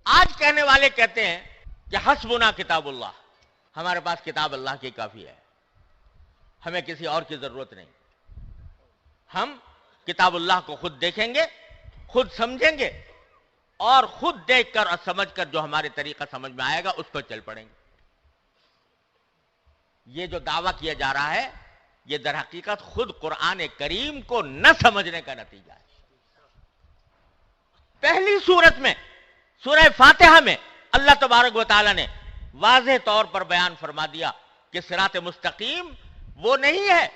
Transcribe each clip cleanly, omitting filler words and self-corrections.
آج کہنے والے کہتے ہیں کہ حسبنا کتاب اللہ، ہمارے پاس کتاب اللہ کی کافی ہے، ہمیں کسی اور کی ضرورت نہیں، ہم کتاب اللہ کو خود دیکھیں گے، خود سمجھیں گے، اور خود دیکھ کر اور سمجھ کر جو ہمارے طریقہ سمجھ میں آئے گا اس کو چل پڑیں گے۔ یہ جو دعویٰ کیا جا رہا ہے یہ در حقیقت خود قرآن کریم کو نہ سمجھنے کا نتیجہ ہے۔ پہلی سورت میں سورہ فاتحہ میں اللہ تبارک و تعالی نے واضح طور پر بیان فرما دیا کہ صراط مستقیم وہ نہیں ہے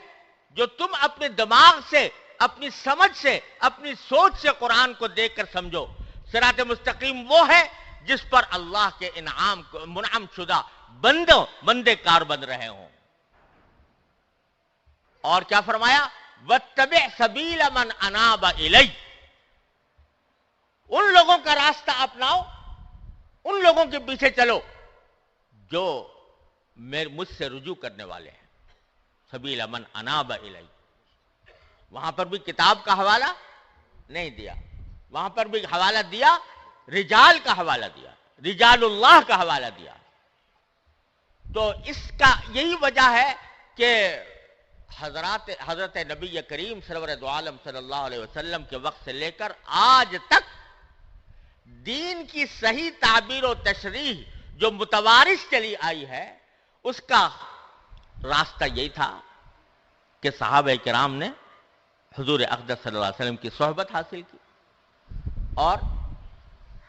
جو تم اپنے دماغ سے، اپنی سمجھ سے، اپنی سوچ سے قرآن کو دیکھ کر سمجھو۔ صراط مستقیم وہ ہے جس پر اللہ کے انعام منعم شدہ بندے کار بن رہے ہوں۔ اور کیا فرمایا؟ وَاتَّبِعْ سَبِيلَ مَنْ أَنَابَ إِلَيَّ، ان لوگوں کا راستہ اپناؤ، ان لوگوں کے پیچھے چلو جو مجھ سے رجوع کرنے والے ہیں۔ سبیل من اناب الی، وہاں پر بھی کتاب کا حوالہ نہیں دیا، وہاں پر بھی حوالہ دیا رجال کا حوالہ دیا، رجال اللہ کا حوالہ دیا۔ تو اس کا یہی وجہ ہے کہ حضرت نبی کریم سرور دو عالم صلی اللہ علیہ وسلم کے وقت سے لے کر آج تک دین کی صحیح تعبیر و تشریح جو متوارث چلی آئی ہے اس کا راستہ یہی تھا کہ صحابہ کرام نے حضور اقدس صلی اللہ علیہ وسلم کی صحبت حاصل کی اور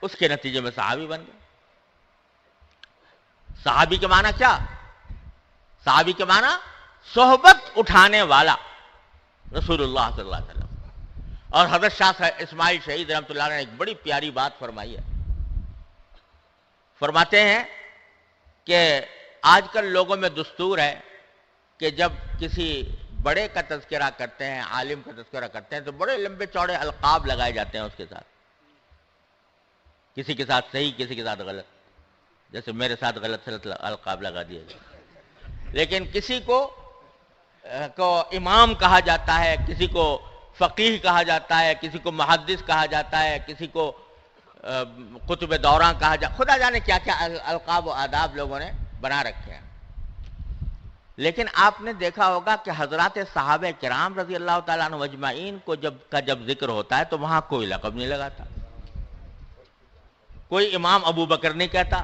اس کے نتیجے میں صحابی بن گئے۔ صحابی کے معنی کیا؟ صحابی کے معنی صحبت اٹھانے والا رسول اللہ صلی اللہ علیہ وسلم۔ اور حضرت شاہ اسماعیل شہید رحمۃ اللہ علیہ نے ایک بڑی پیاری بات فرمائی ہے۔ فرماتے ہیں کہ آج کل لوگوں میں دستور ہے کہ جب کسی بڑے کا تذکرہ کرتے ہیں، عالم کا تذکرہ کرتے ہیں تو بڑے لمبے چوڑے القاب لگائے جاتے ہیں اس کے ساتھ، کسی کے ساتھ صحیح کسی کے ساتھ غلط، جیسے میرے ساتھ غلط القاب لگا دیے گئے۔ لیکن کسی کو امام کہا جاتا ہے، کسی کو فقیہ کہا جاتا ہے، کسی کو محدث کہا جاتا ہے، کسی کو قطب دوراں کہا جاتا ہے، خدا جانے کیا کیا القاب و آداب لوگوں نے بنا رکھے ہیں۔ لیکن آپ نے دیکھا ہوگا کہ حضرات صحابہ کرام رضی اللہ تعالیٰ عنہ اجمعین کو جب ذکر ہوتا ہے تو وہاں کوئی لقب نہیں لگاتا، کوئی امام ابو بکر نہیں کہتا،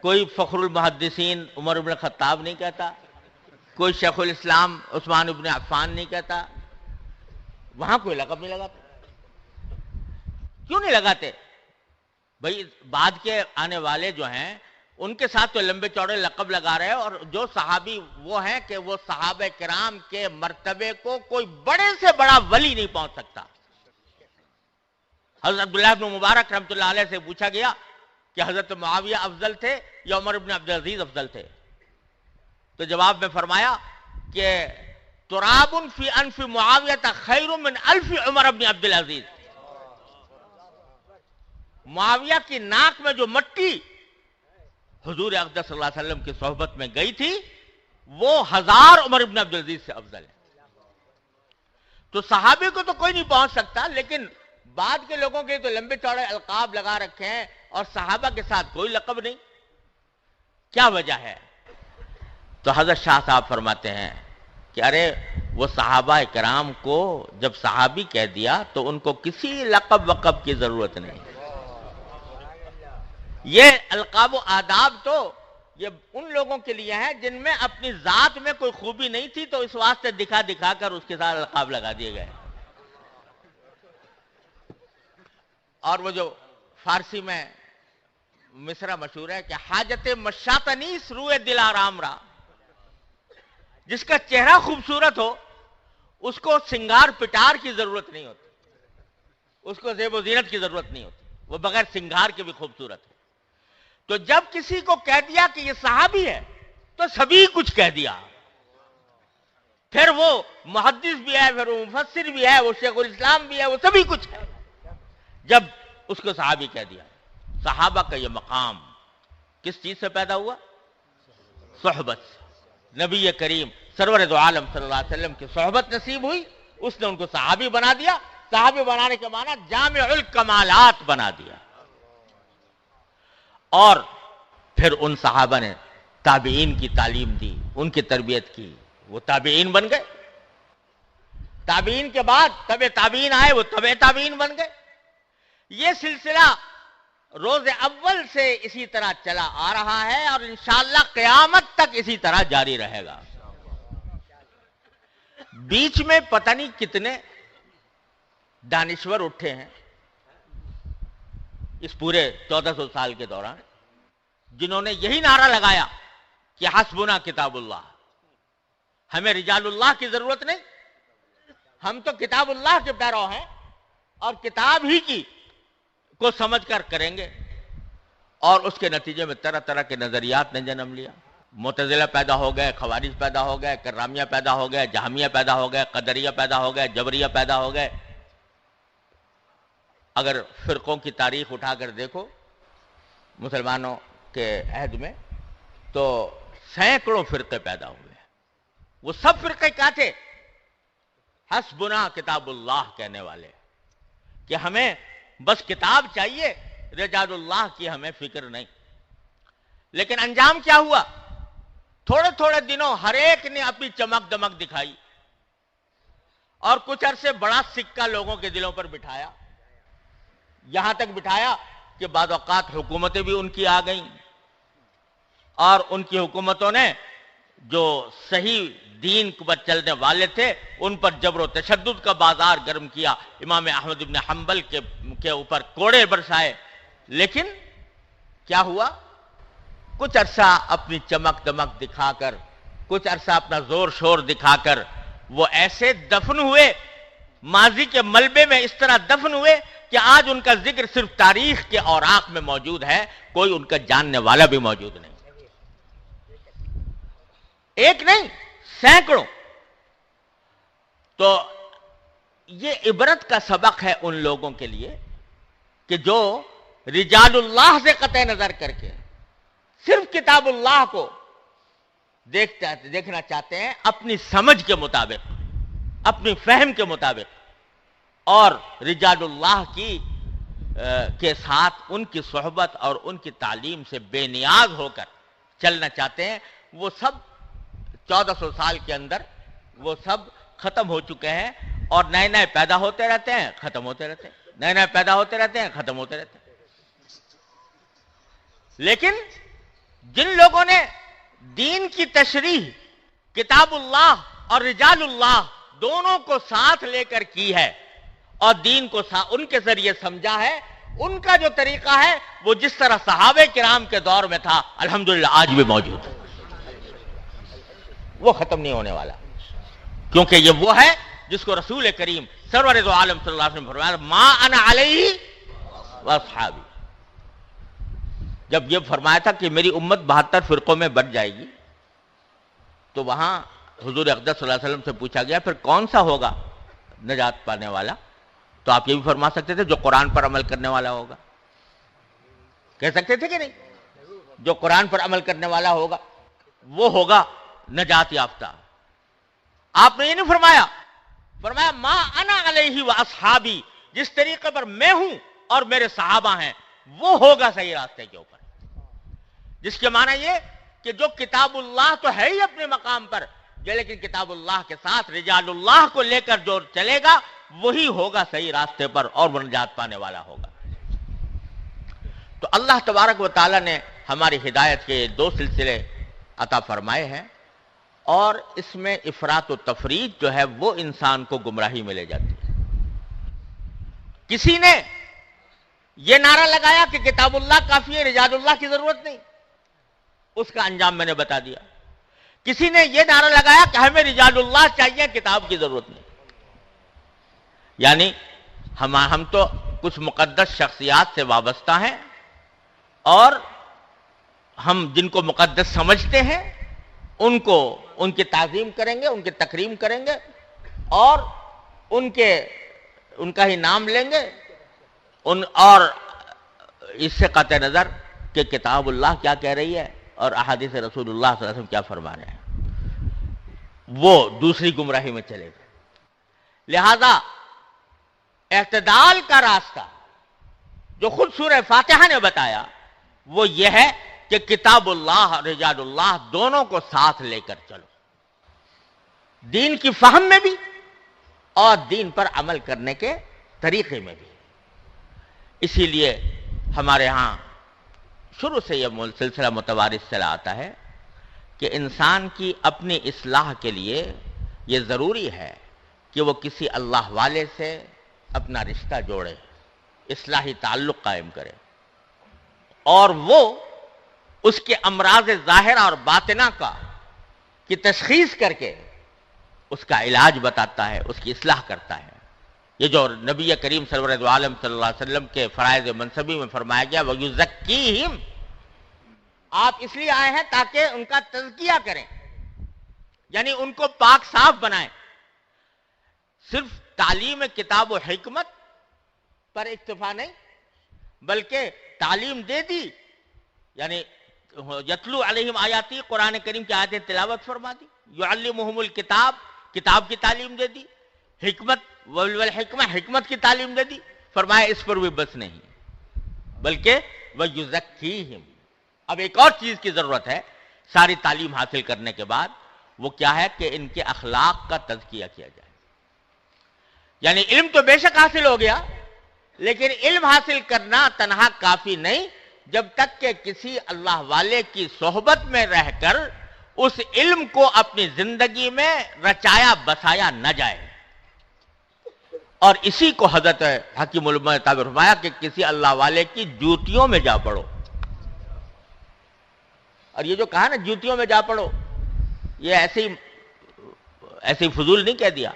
کوئی فخر المحدثین عمر بن خطاب نہیں کہتا، کوئی شیخ الاسلام عثمان بن عفان نہیں کہتا، وہاں کوئی لقب نہیں لگاتا۔ کیوں نہیں لگاتے؟ بھئی بعد کے آنے والے جو ہیں ان کے ساتھ تو لمبے چوڑے لقب لگا رہے ہیں، اور جو صحابی وہ ہیں کہ وہ صحابہ کرام کے مرتبے کو کوئی بڑے سے بڑا ولی نہیں پہنچ سکتا۔ حضرت عبداللہ بن مبارک رحمۃ اللہ علیہ سے پوچھا گیا کہ حضرت معاویہ افضل تھے یا عمر بن عبدالعزیز افضل تھے؟ تو جواب میں فرمایا کہ تراب فی انف معاویہ خیر من الف عمر بن عبدالعزیز، معاویہ کی ناک میں جو مٹی حضور اقدس صلی اللہ علیہ وسلم کی صحبت میں گئی تھی وہ 1000 عمر بن عبدالعزیز سے افضل ہے۔ تو صحابی کو تو کوئی نہیں پہنچ سکتا، لیکن بعد کے لوگوں کے تو لمبے چوڑے القاب لگا رکھے ہیں اور صحابہ کے ساتھ کوئی لقب نہیں۔ کیا وجہ ہے؟ تو حضرت شاہ صاحب فرماتے ہیں کہ ارے وہ صحابہ کرام کو جب صحابی کہہ دیا تو ان کو کسی لقب وقب کی ضرورت نہیں۔ یہ القاب و آداب تو یہ ان لوگوں کے لیے ہیں جن میں اپنی ذات میں کوئی خوبی نہیں تھی تو اس واسطے دکھا دکھا کر اس کے ساتھ القاب لگا دیے گئے۔ اور وہ جو فارسی میں مصرع مشہور ہے کہ حاجت مشاطنیس روئے دل آرام را، جس کا چہرہ خوبصورت ہو اس کو سنگار پٹار کی ضرورت نہیں ہوتی، اس کو زیب و زینت کی ضرورت نہیں ہوتی، وہ بغیر سنگار کے بھی خوبصورت ہے۔ تو جب کسی کو کہہ دیا کہ یہ صحابی ہے تو سبھی کچھ کہہ دیا، پھر وہ محدث بھی ہے، پھر وہ مفسر بھی ہے، وہ شیخ الاسلام بھی ہے، وہ سبھی کچھ ہے جب اس کو صحابی کہہ دیا۔ صحابہ کا یہ مقام کس چیز سے پیدا ہوا؟ صحبت سے۔ نبی کریم سرور دو عالم صلی اللہ علیہ وسلم کی صحبت نصیب ہوئی، اس نے ان کو صحابی بنا دیا۔ صحابی بنانے کے معنی جامع الکمالات بنا دیا۔ اور پھر ان صحابہ نے تابعین کی تعلیم دی، ان کی تربیت کی، وہ تابعین بن گئے. تابعین کے بعد تبع تابعین آئے، وہ تبع تابعین بن گئے. یہ سلسلہ روز اول سے اسی طرح چلا آ رہا ہے اور انشاءاللہ قیامت تک اسی طرح جاری رہے گا. بیچ میں پتہ نہیں کتنے دانشور اٹھے ہیں اس پورے 1400 سال کے دوران، جنہوں نے یہی نعرہ لگایا کہ حسبنا کتاب اللہ، ہمیں رجال اللہ کی ضرورت نہیں، ہم تو کتاب اللہ کے پیرو ہیں اور کتاب ہی کی کو سمجھ کر کریں گے. اور اس کے نتیجے میں طرح طرح کے نظریات نے جنم لیا. معتزلہ پیدا ہو گئے، خوارج پیدا ہو گئے، کرامیہ پیدا ہو گئے، جہمیہ پیدا ہو گئے، قدریہ پیدا ہو گئے، جبریہ پیدا ہو گئے. اگر فرقوں کی تاریخ اٹھا کر دیکھو مسلمانوں کے عہد میں تو سینکڑوں فرقے پیدا ہوئے. وہ سب فرقے کیا تھے؟ حسبنا کتاب اللہ کہنے والے، کہ ہمیں بس کتاب چاہیے، رجال اللہ کی ہمیں فکر نہیں. لیکن انجام کیا ہوا؟ تھوڑے تھوڑے دنوں ہر ایک نے اپنی چمک دمک دکھائی اور کچھ عرصے بڑا سکہ لوگوں کے دلوں پر بٹھایا، یہاں تک بٹھایا کہ بعض اوقات حکومتیں بھی ان کی آ گئیں اور ان کی حکومتوں نے جو صحیح دین پر چلنے والے تھے ان پر جبر و تشدد کا بازار گرم کیا. امام احمد بن حنبل کے اوپر کوڑے برسائے. لیکن کیا ہوا؟ کچھ عرصہ اپنی چمک دمک دکھا کر، کچھ عرصہ اپنا زور شور دکھا کر وہ ایسے دفن ہوئے، ماضی کے ملبے میں اس طرح دفن ہوئے کہ آج ان کا ذکر صرف تاریخ کے اوراق میں موجود ہے، کوئی ان کا جاننے والا بھی موجود نہیں. ایک نہیں، سینکڑوں. تو یہ عبرت کا سبق ہے ان لوگوں کے لیے کہ جو رجال اللہ سے قطع نظر کر کے صرف کتاب اللہ کو دیکھنا چاہتے ہیں اپنی سمجھ کے مطابق، اپنی فہم کے مطابق، اور رجال اللہ کے ساتھ ان کی صحبت اور ان کی تعلیم سے بے نیاز ہو کر چلنا چاہتے ہیں. وہ سب 1400 سال کے اندر وہ سب ختم ہو چکے ہیں اور نئے نئے پیدا ہوتے رہتے ہیں، ختم ہوتے رہتے ہیں، نئے نئے پیدا ہوتے رہتے ہیں، ختم ہوتے رہتے ہیں. لیکن جن لوگوں نے دین کی تشریح کتاب اللہ اور رجال اللہ دونوں کو ساتھ لے کر کی ہے اور دین کو ان کے ذریعے سمجھا ہے، ان کا جو طریقہ ہے وہ جس طرح صحابہ کرام کے دور میں تھا الحمدللہ آج بھی موجود ہے، وہ ختم نہیں ہونے والا. کیونکہ یہ وہ ہے جس کو رسول کریم سرور دو عالم صلی اللہ علیہ وسلم نے فرمایا ما انا علیہ واصحابی. جب یہ فرمایا تھا کہ میری امت 72 فرقوں میں بٹ جائے گی تو وہاں حضور اقدس صلی اللہ علیہ وسلم سے پوچھا گیا پھر کون سا ہوگا نجات پانے والا؟ تو آپ یہ بھی فرما سکتے تھے جو قرآن پر عمل کرنے والا ہوگا. کہہ سکتے تھے کہ نہیں؟ جو قرآن پر عمل کرنے والا ہوگا وہ ہوگا نجات یافتہ. آپ نے یہ نہیں فرمایا، فرمایا ما انا علیہ واصحابی، جس طریقے پر میں ہوں اور میرے صحابہ ہیں وہ ہوگا صحیح راستے کے اوپر. جس کے معنی یہ کہ جو کتاب اللہ تو ہے ہی اپنے مقام پر، لیکن کتاب اللہ کے ساتھ رجال اللہ کو لے کر جو چلے گا وہی ہوگا صحیح راستے پر اور وہ نجات پانے والا ہوگا. تو اللہ تبارک و تعالی نے ہماری ہدایت کے 2 سلسلے عطا فرمائے ہیں اور اس میں افراط و تفریط جو ہے وہ انسان کو گمراہی میں لے جاتی ہے. کسی نے یہ نعرہ لگایا کہ کتاب اللہ کافی ہے، رجال اللہ کی ضرورت نہیں، اس کا انجام میں نے بتا دیا. کسی نے یہ نعرہ لگایا کہ ہمیں رجال اللہ چاہیے، کتاب کی ضرورت نہیں. یعنی ہم تو کچھ مقدس شخصیات سے وابستہ ہیں اور ہم جن کو مقدس سمجھتے ہیں ان کی تعظیم کریں گے، ان کی تکریم کریں گے اور ان کا ہی نام لیں گے، اور اس سے قطع نظر کہ کتاب اللہ کیا کہہ رہی ہے اور احادیث رسول اللہ صلی اللہ علیہ وسلم کیا فرما رہے ہیں، وہ دوسری گمراہی میں چلے گا. لہذا اعتدال کا راستہ جو خود سورہ فاتحہ نے بتایا وہ یہ ہے کہ کتاب اللہ رجال اللہ دونوں کو ساتھ لے کر چلو، دین کی فہم میں بھی اور دین پر عمل کرنے کے طریقے میں بھی۔ اسی لیے ہمارے ہاں شروع سے یہ سلسلہ متوارث چلا آتا ہے کہ انسان کی اپنی اصلاح کے لیے یہ ضروری ہے کہ وہ کسی اللہ والے سے اپنا رشتہ جوڑے، اصلاحی تعلق قائم کرے، اور وہ اس کے امراض ظاہرہ اور باطنہ کی تشخیص کر کے اس کا علاج بتاتا ہے، اس کی اصلاح کرتا ہے۔ یہ جو نبی کریم صلی اللہ علیہ وسلم کے فرائض منصبی میں فرمایا گیا وَيُزَكِّيهِمْ، آپ اس لیے آئے ہیں تاکہ ان کا تزکیہ کریں، یعنی ان کو پاک صاف بنائیں۔ صرف تعلیم کتاب و حکمت پر اکتفا نہیں، بلکہ تعلیم دے دی، یعنی یتلو علیہم آیاتی، قرآن کریم کی آیتیں تلاوت فرما دی، یعلمہم الکتاب، کتاب کی تعلیم دے دی، حکمت والحکمہ، حکمت کی تعلیم دے دی، فرمایا اس پر بھی بس نہیں بلکہ وَيُزَكِّيهِمْ۔ اب ایک اور چیز کی ضرورت ہے ساری تعلیم حاصل کرنے کے بعد، وہ کیا ہے کہ ان کے اخلاق کا تزکیہ کیا جائے۔ یعنی علم تو بے شک حاصل ہو گیا، لیکن علم حاصل کرنا تنہا کافی نہیں جب تک کہ کسی اللہ والے کی صحبت میں رہ کر اس علم کو اپنی زندگی میں رچایا بسایا نہ جائے۔ اور اسی کو حضرت حکیم علماء نے تعبیر فرمایا کہ کسی اللہ والے کی جوتیوں میں جا پڑو۔ اور یہ جو کہا نا جوتیوں میں جا پڑو، یہ ایسے فضول نہیں کہہ دیا،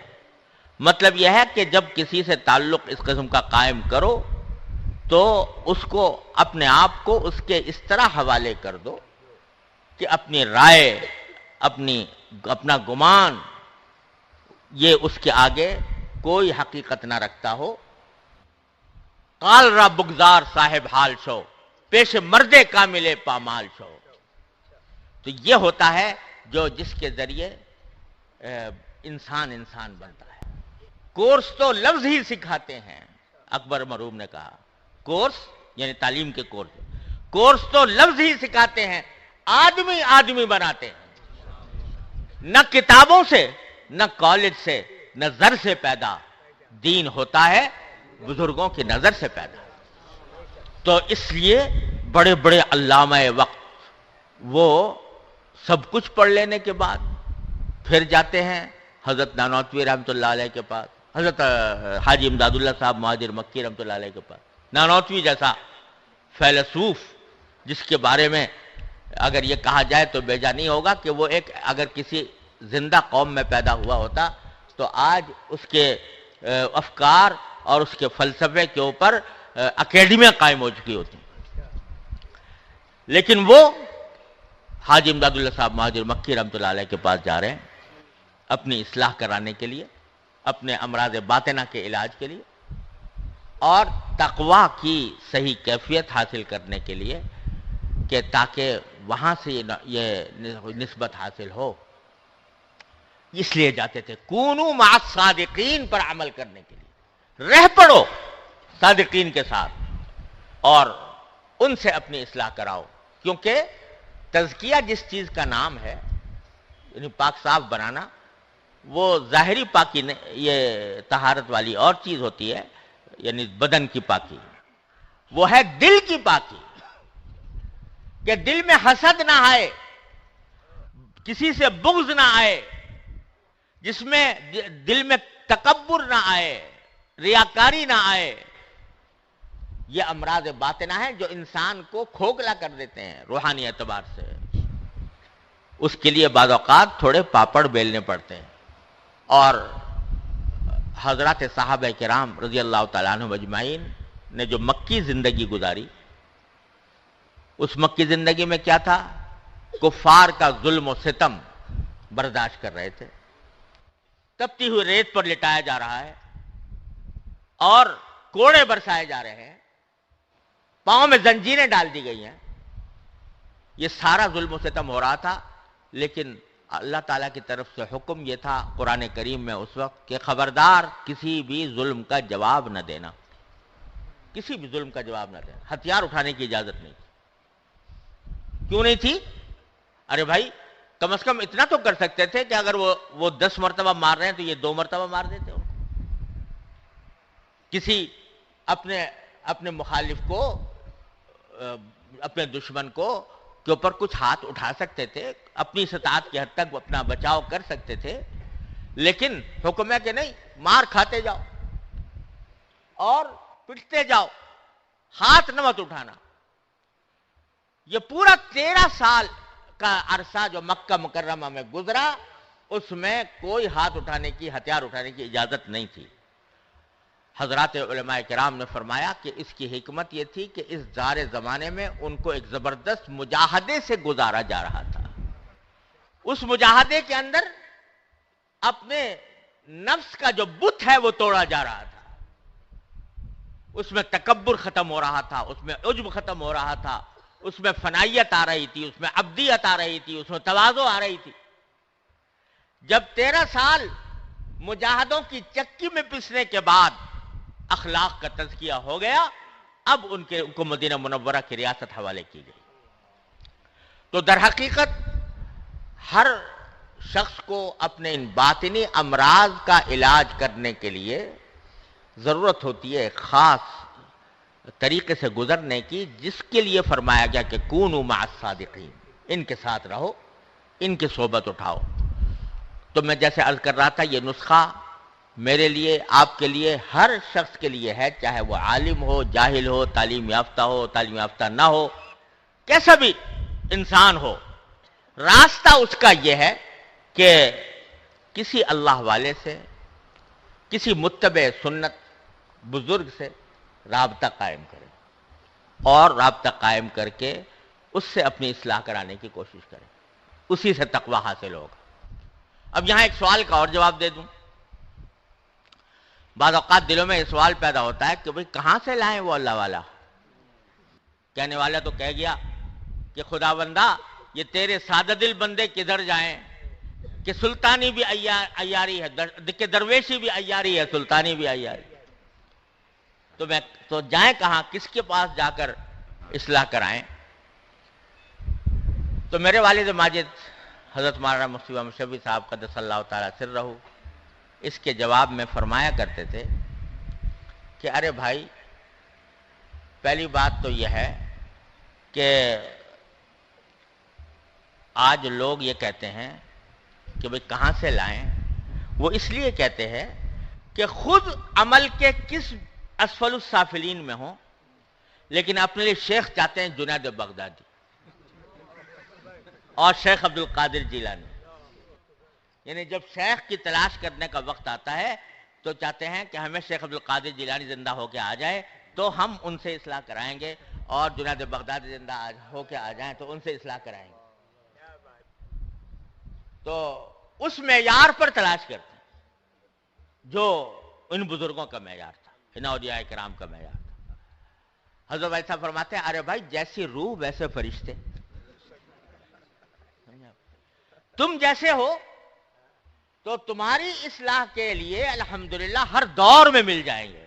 مطلب یہ ہے کہ جب کسی سے تعلق اس قسم کا قائم کرو تو اس کو اپنے آپ کو اس کے اس طرح حوالے کر دو کہ اپنی رائے، اپنا گمان یہ اس کے آگے کوئی حقیقت نہ رکھتا ہو۔ قال را بگزار صاحب حال شو، پیش مردے کاملے پامال شو۔ تو یہ ہوتا ہے جس کے ذریعے انسان بنتا ہے۔ کورس تو لفظ ہی سکھاتے ہیں، اکبر مرحوم نے کہا، کورس یعنی تعلیم کے کورس تو لفظ ہی سکھاتے ہیں، آدمی بناتے ہیں۔ نہ کتابوں سے، نہ کالج سے، نہ زر سے پیدا، دین ہوتا ہے بزرگوں کی نظر سے پیدا۔ تو اس لیے بڑے بڑے علامہ وقت وہ سب کچھ پڑھ لینے کے بعد پھر جاتے ہیں حضرت نانوتوی رحمۃ اللہ علیہ کے پاس، حضرت حاجی امداد اللہ صاحب مہاجر مکی رحمۃ اللہ علیہ کے پاس۔ نانوتوی جیسا فیلسوف جس کے بارے میں اگر یہ کہا جائے تو بیجا نہیں ہوگا کہ وہ اگر کسی زندہ قوم میں پیدا ہوا ہوتا تو آج اس کے افکار اور اس کے فلسفے کے اوپر اکیڈمیاں قائم ہو چکی ہوتی، لیکن وہ حاجی امداد اللہ صاحب مہاجر مکی رحمۃ اللہ علیہ کے پاس جا رہے ہیں اپنی اصلاح کرانے کے لیے، اپنے امراض باطنہ کے علاج کے لیے، اور تقوی کی صحیح کیفیت حاصل کرنے کے لیے کہ تاکہ وہاں سے یہ نسبت حاصل ہو، اس لیے جاتے تھے۔ کونوا مع الصادقین پر عمل کرنے کے لیے رہ پڑو صادقین کے ساتھ اور ان سے اپنی اصلاح کراؤ، کیونکہ تزکیہ جس چیز کا نام ہے یعنی پاک صاف بنانا، وہ ظاہری پاکی یہ طہارت والی اور چیز ہوتی ہے، یعنی بدن کی پاکی، وہ ہے دل کی پاکی، کہ دل میں حسد نہ آئے، کسی سے بغض نہ آئے، جس میں دل میں تکبر نہ آئے، ریاکاری نہ آئے۔ یہ امراض باطنہ ہیں جو انسان کو کھوکھلا کر دیتے ہیں روحانی اعتبار سے۔ اس کے لیے بعض اوقات تھوڑے پاپڑ بیلنے پڑتے ہیں، اور حضرات صحابہ کرام رضی اللہ تعالیٰ عنہ اجمعین نے جو مکی زندگی گزاری، اس مکی زندگی میں کیا تھا؟ کفار کا ظلم و ستم برداشت کر رہے تھے، تپتی ہوئی ریت پر لٹایا جا رہا ہے اور کوڑے برسائے جا رہے ہیں، پاؤں میں زنجیریں ڈال دی گئی ہیں، یہ سارا ظلم و ستم ہو رہا تھا، لیکن اللہ تعالیٰ کی طرف سے حکم یہ تھا قرآن کریم میں اس وقت کہ خبردار کسی بھی ظلم کا جواب نہ دینا، کسی بھی ظلم کا جواب نہ دینا، ہتھیار اٹھانے کی اجازت نہیں، کیوں نہیں تھی؟ ارے بھائی کم از کم اتنا تو کر سکتے تھے کہ اگر وہ 10 مرتبہ مار رہے ہیں تو یہ 2 مرتبہ مار دیتے ان کو. کسی اپنے مخالف کو، اپنے دشمن کو کے اوپر کچھ ہاتھ اٹھا سکتے تھے، اپنی استطاعت کی حد تک اپنا بچاؤ کر سکتے تھے، لیکن حکم ہے کہ نہیں، مار کھاتے جاؤ اور پٹتے جاؤ، ہاتھ نہ مت اٹھانا. یہ پورا 13 سال کا عرصہ جو مکہ مکرمہ میں گزرا، اس میں کوئی ہاتھ اٹھانے کی، ہتھیار اٹھانے کی اجازت نہیں تھی. حضرات علماء کرام نے فرمایا کہ اس کی حکمت یہ تھی کہ اس دار زمانے میں ان کو ایک زبردست مجاہدے سے گزارا جا رہا تھا. اس مجاہدے کے اندر اپنے نفس کا جو بت ہے وہ توڑا جا رہا تھا. اس میں تکبر ختم ہو رہا تھا، اس میں عجب ختم ہو رہا تھا، اس میں فنائیت آ رہی تھی، اس میں عبدیت آ رہی تھی، اس میں تواضع آ رہی تھی. جب 13 سال مجاہدوں کی چکی میں پسنے کے بعد اخلاق کا تزکیہ ہو گیا، اب ان کو مدینہ منورہ کی ریاست حوالے کی گئی. تو در حقیقت ہر شخص کو اپنے ان باطنی امراض کا علاج کرنے کے لیے ضرورت ہوتی ہے ایک خاص طریقے سے گزرنے کی، جس کے لیے فرمایا گیا کہ کونوا مع الصادقین، ان کے ساتھ رہو، ان کی صحبت اٹھاؤ. تو میں جیسے عرض کر رہا تھا، یہ نسخہ میرے لیے، آپ کے لیے، ہر شخص کے لیے ہے، چاہے وہ عالم ہو، جاہل ہو، تعلیم یافتہ ہو، تعلیم یافتہ نہ ہو، کیسا بھی انسان ہو. راستہ اس کا یہ ہے کہ کسی اللہ والے سے، کسی متبع سنت بزرگ سے رابطہ قائم کرے، اور رابطہ قائم کر کے اس سے اپنی اصلاح کرانے کی کوشش کرے. اسی سے تقویٰ حاصل ہوگا. اب یہاں ایک سوال کا اور جواب دے دوں. بعض اوقات دلوں میں یہ سوال پیدا ہوتا ہے کہ بھئی کہاں سے لائیں وہ اللہ والا؟ کہنے والا تو کہہ گیا کہ خدا بندہ یہ تیرے سادہ دل بندے کدھر جائیں کہ سلطانی بھی عیاری ہے، کہ درویشی بھی عیاری ہے، سلطانی بھی عیاری. تو جائیں کہاں، کس کے پاس جا کر اصلاح کرائیں؟ تو میرے والد ماجد حضرت مولانا مفتی محمد شفیع صاحب قدس اللہ تعالیٰ سرہ اس کے جواب میں فرمایا کرتے تھے کہ ارے بھائی، پہلی بات تو یہ ہے کہ آج لوگ یہ کہتے ہیں کہ بھئی کہاں سے لائیں. وہ اس لیے کہتے ہیں کہ خود عمل کے کس اسفل السافلین میں ہوں، لیکن اپنے لیے شیخ چاہتے ہیں جنید بغدادی اور شیخ عبد القادر جیلانی. یعنی جب شیخ کی تلاش کرنے کا وقت آتا ہے تو چاہتے ہیں کہ ہمیں شیخ عبد القادر جیلانی زندہ ہو کے آ جائے تو ہم ان سے اصلاح کرائیں گے، اور جنید بغدادی زندہ ہو کے آ جائیں تو ان سے اصلاح کرائیں گے. تو اس معیار پر تلاش کرتے ہیں جو ان بزرگوں کا معیار تھا، ان اولیاء کرام کا معیار تھا. حضرت ایسا فرماتے ہیں ارے بھائی جیسی روح ویسے فرشتے، تم جیسے ہو تو تمہاری اصلاح کے لیے الحمدللہ ہر دور میں مل جائیں گے.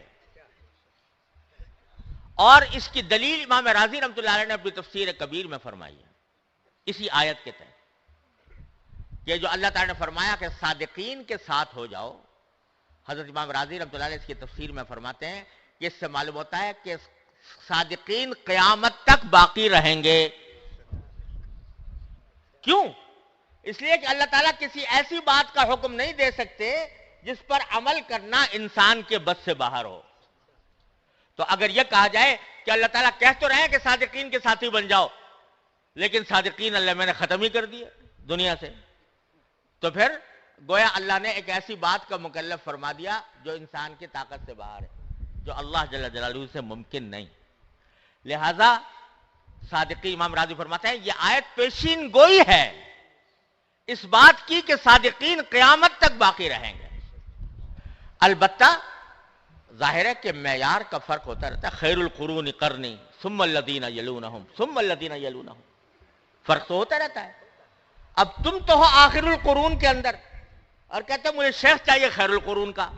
اور اس کی دلیل امام راضی رحمۃ اللہ علیہ نے اپنی تفسیر کبیر میں فرمائی ہے اسی آیت کے تحت، کہ جو اللہ تعالیٰ نے فرمایا کہ صادقین کے ساتھ ہو جاؤ. حضرت امام راضی رحمۃ اللہ علیہ اس کی تفسیر میں فرماتے ہیں کہ اس سے معلوم ہوتا ہے کہ صادقین قیامت تک باقی رہیں گے. کیوں؟ اس لیے کہ اللہ تعالیٰ کسی ایسی بات کا حکم نہیں دے سکتے جس پر عمل کرنا انسان کے بس سے باہر ہو. تو اگر یہ کہا جائے کہ اللہ تعالیٰ کہہ تو رہے ہیں کہ صادقین کے ساتھی بن جاؤ، لیکن صادقین اللہ میں نے ختم ہی کر دیے دنیا سے، تو پھر گویا اللہ نے ایک ایسی بات کا مکلف فرما دیا جو انسان کی طاقت سے باہر ہے، جو اللہ جل جلالہ سے ممکن نہیں. لہذا صادقین، امام راضی فرماتے ہیں یہ آیت پیشین گوئی ہے اس بات کی کہ صادقین قیامت تک باقی رہیں گے. البتہ ظاہر ہے کہ معیار کا فرق ہوتا رہتا ہے. خیر القرون قرنی ثم الذین یلونہم ثم الذین یلونہم، فرق تو ہوتا رہتا ہے. اب تم تو ہو آخر القرون کے اندر اور کہتے ہیں مجھے شیخ چاہیے خیر القرون کا،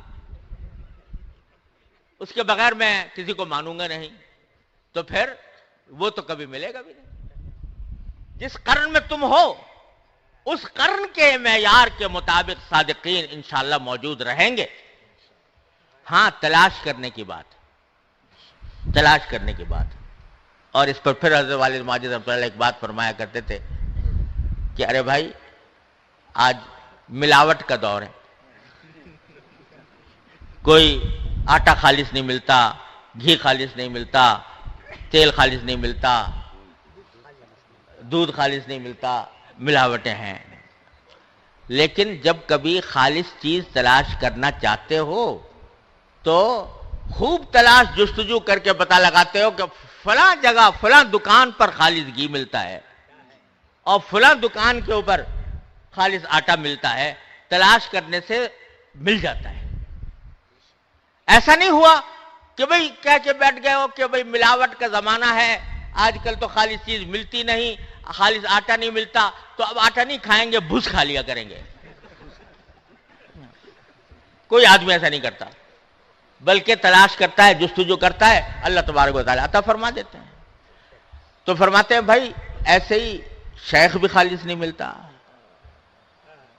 اس کے بغیر میں کسی کو مانوں گا نہیں، تو پھر وہ تو کبھی ملے گا بھی نہیں. جس قرن میں تم ہو اس قرن کے معیار کے مطابق صادقین انشاءاللہ موجود رہیں گے. ہاں تلاش کرنے کی بات، تلاش کرنے کی بات. اور اس پر پھر حضرت والد ماجد رحمۃ اللہ ایک بات فرمایا کرتے تھے کہ ارے بھائی آج ملاوٹ کا دور ہے، کوئی آٹا خالص نہیں ملتا، گھی خالص نہیں ملتا، تیل خالص نہیں ملتا، دودھ خالص نہیں ملتا، ملاوٹیں ہیں. لیکن جب کبھی خالص چیز تلاش کرنا چاہتے ہو تو خوب تلاش جستجو کر کے پتہ لگاتے ہو کہ فلاں جگہ فلاں دکان پر خالص گھی ملتا ہے اور فلاں دکان کے اوپر خالص آٹا ملتا ہے. تلاش کرنے سے مل جاتا ہے. ایسا نہیں ہوا کہ بھئی کہہ کے بیٹھ گئے ہو کہ بھئی ملاوٹ کا زمانہ ہے، آج کل تو خالص چیز ملتی نہیں، خالص آٹا نہیں ملتا، تو اب آٹا نہیں کھائیں گے، بھوس کھا لیا کریں گے. کوئی آدمی ایسا نہیں کرتا، بلکہ تلاش کرتا ہے، جستجو کرتا ہے، اللہ تبارک و تعالیٰ عطا فرما دیتے ہیں. تو فرماتے ہیں بھائی ایسے ہی شیخ بھی خالص نہیں ملتا،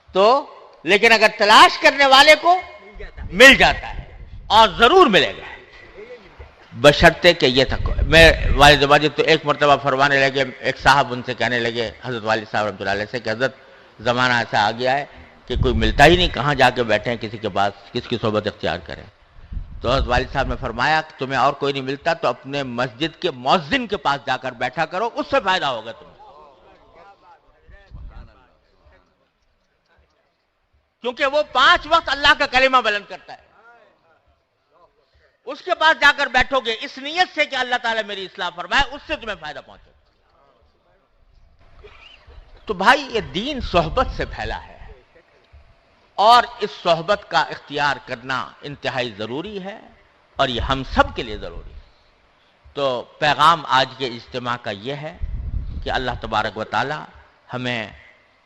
تو لیکن اگر تلاش کرنے والے کو مل جاتا ہے اور ضرور ملے گا، بشرطے کہ یہ تھا. میں والد ماجد تو ایک مرتبہ فرمانے لگے، ایک صاحب ان سے کہنے لگے حضرت والد صاحب رحمۃ اللہ علیہ سے کہ حضرت زمانہ ایسا آ گیا ہے کہ کوئی ملتا ہی نہیں، کہاں جا کے بیٹھے ہیں کسی کے پاس، کس کی صحبت اختیار کریں. تو حضرت والد صاحب نے فرمایا کہ تمہیں اور کوئی نہیں ملتا تو اپنے مسجد کے مؤذن کے پاس جا کر بیٹھا کرو، اس سے فائدہ ہوگا تمہیں. کیونکہ وہ 5 وقت اللہ کا کلمہ بلند کرتا ہے. اس کے پاس جا کر بیٹھو گے اس نیت سے کہ اللہ تعالیٰ میری اصلاح فرمائے، اس سے تمہیں فائدہ پہنچے. تو بھائی یہ دین صحبت سے پھیلا ہے اور اس صحبت کا اختیار کرنا انتہائی ضروری ہے اور یہ ہم سب کے لیے ضروری ہے. تو پیغام آج کے اجتماع کا یہ ہے کہ اللہ تبارک و تعالی ہمیں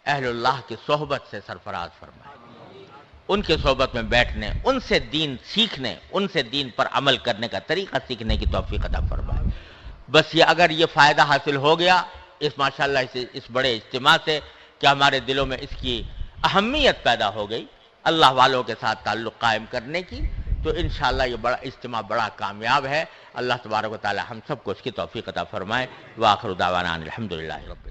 اہل اللہ کی صحبت سے سرفراز فرمائے، ان کے صحبت میں بیٹھنے، ان سے دین سیکھنے، ان سے دین پر عمل کرنے کا طریقہ سیکھنے کی توفیق عطا فرمائے. بس یہ اگر یہ فائدہ حاصل ہو گیا اس ماشاءاللہ اس بڑے اجتماع سے کہ ہمارے دلوں میں اس کی اہمیت پیدا ہو گئی اللہ والوں کے ساتھ تعلق قائم کرنے کی، تو انشاءاللہ یہ بڑا اجتماع بڑا کامیاب ہے. اللہ تبارک و تعالی ہم سب کو اس کی توفیق عطا فرمائے. وآخر دعوانا الحمدللہ رب